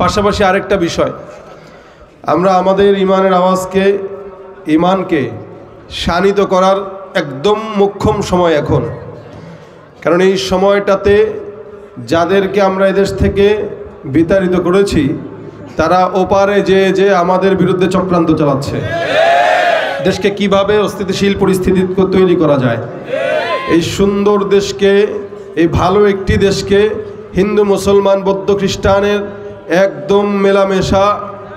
পাশাপাশি আরেকটা বিষয়, আমরা আমাদের ইমানের আওয়াজকে, ইমানকে শানিত করার একদম মোক্ষম সময় এখন। কারণ এই সময়টাতে যাদেরকে আমরা এদেশ থেকে বিতাড়িত করেছি তারা ওপারে যে আমাদের বিরুদ্ধে চক্রান্ত চালাচ্ছে। দেশকে কিভাবে অস্থিতিশীল পরিস্থিতি তৈরি করা যায়, এই সুন্দর দেশকে, এই ভালো একটি দেশকে, হিন্দু মুসলমান বৌদ্ধ খ্রিস্টানের একদম মেলামেশা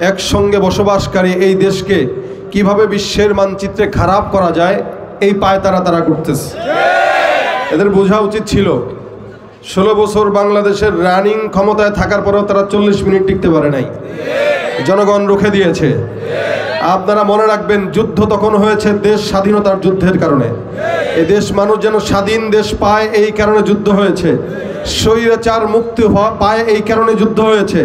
একসঙ্গে বসবাসকারী এই দেশকে কিভাবে বিশ্বের মানচিত্রে খারাপ করা যায়, এই পায়তারা তারা করতেছে। এদের বোঝা উচিত ছিল 16 বছর বাংলাদেশের রানিং ক্ষমতায় থাকার পরেও তারা 40 মিনিট টিকতে পারে নাই, জনগণ রুখে দিয়েছে। আপনারা মনে রাখবেন, যুদ্ধ তখন হয়েছে দেশ স্বাধীনতার যুদ্ধের কারণে। এই দেশ মানুষ যেন স্বাধীন দেশ পায়, এই কারণে যুদ্ধ হয়েছে। স্বৈরাচার মুক্তি পায়, এই কারণে যুদ্ধ হয়েছে।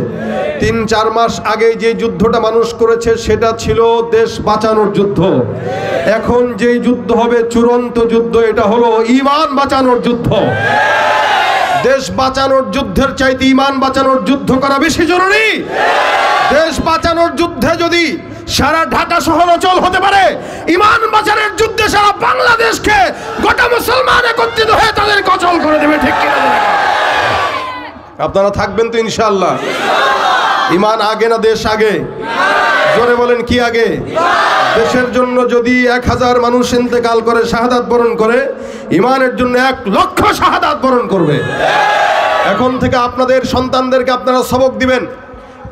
3-4 মাস আগে যে যুদ্ধটা মানুষ করেছে সেটা ছিল দেশ বাঁচানোর যুদ্ধ। এখন যেই যুদ্ধ হবে চূড়ান্ত যুদ্ধ, এটা হলো ঈমান বাঁচানোর যুদ্ধ। দেশ বাঁচানোর যুদ্ধের চাইতে ঈমান বাঁচানোর যুদ্ধ করা বেশি জরুরি। দেশ বাঁচানোর যুদ্ধে যদি সারা ঢাকা শহর অচল হতে পারে, ঈমান বাঁচানোর যুদ্ধে সারা বাংলাদেশকে গোটা মুসলমান একত্রিত হয়ে তাদের অচল করে দেবে। ঠিক কিনা? আপনারা থাকবেন তো ইনশাআল্লাহ? ঈমান আগে না দেশ আগে? জোরে বলেন, কি আগে? দেশের জন্য যদি 1000 মানুষ ইন্তেকাল করে, শাহাদাত বরণ করে, ঈমানের জন্য 1 লক্ষ শাহাদাত বরণ করবে। এখন থেকে আপনাদের সন্তানদেরকে আপনারা সবক দিবেন,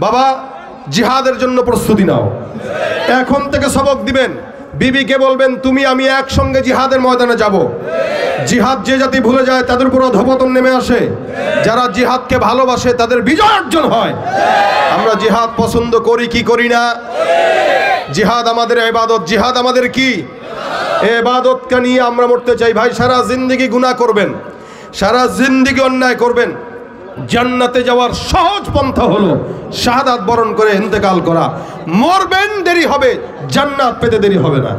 বাবা জিহাদের জন্য প্রস্তুতি নাও। এখন থেকে সবক দিবেন, বিবিকে বলবেন তুমি আমি একসঙ্গে জিহাদের ময়দানে যাব। জিহাদ যে জাতি ভুলে যায় তাদের উপর অধঃপতন নেমে আসে, যারা জিহাদকে ভালোবাসে তাদের বিজয় অর্জন হয়। আমরা জিহাদ পছন্দ করি কি করি না? জিহাদ আমাদের ইবাদত। জিহাদ আমাদের কি? ইবাদতকে নিয়ে আমরা মরতে চাই। ভাই, সারা জিন্দেগি গুনাহ করবেন, সারা জিন্দেগি অন্যায় করবেন, জান্নাতে যাওয়ার সহজ পন্থা হলো শাহাদাত বরণ করে ইন্তেকাল করা। মরবেন দেরি হবে, জান্নাত পেতে দেরি হবে না।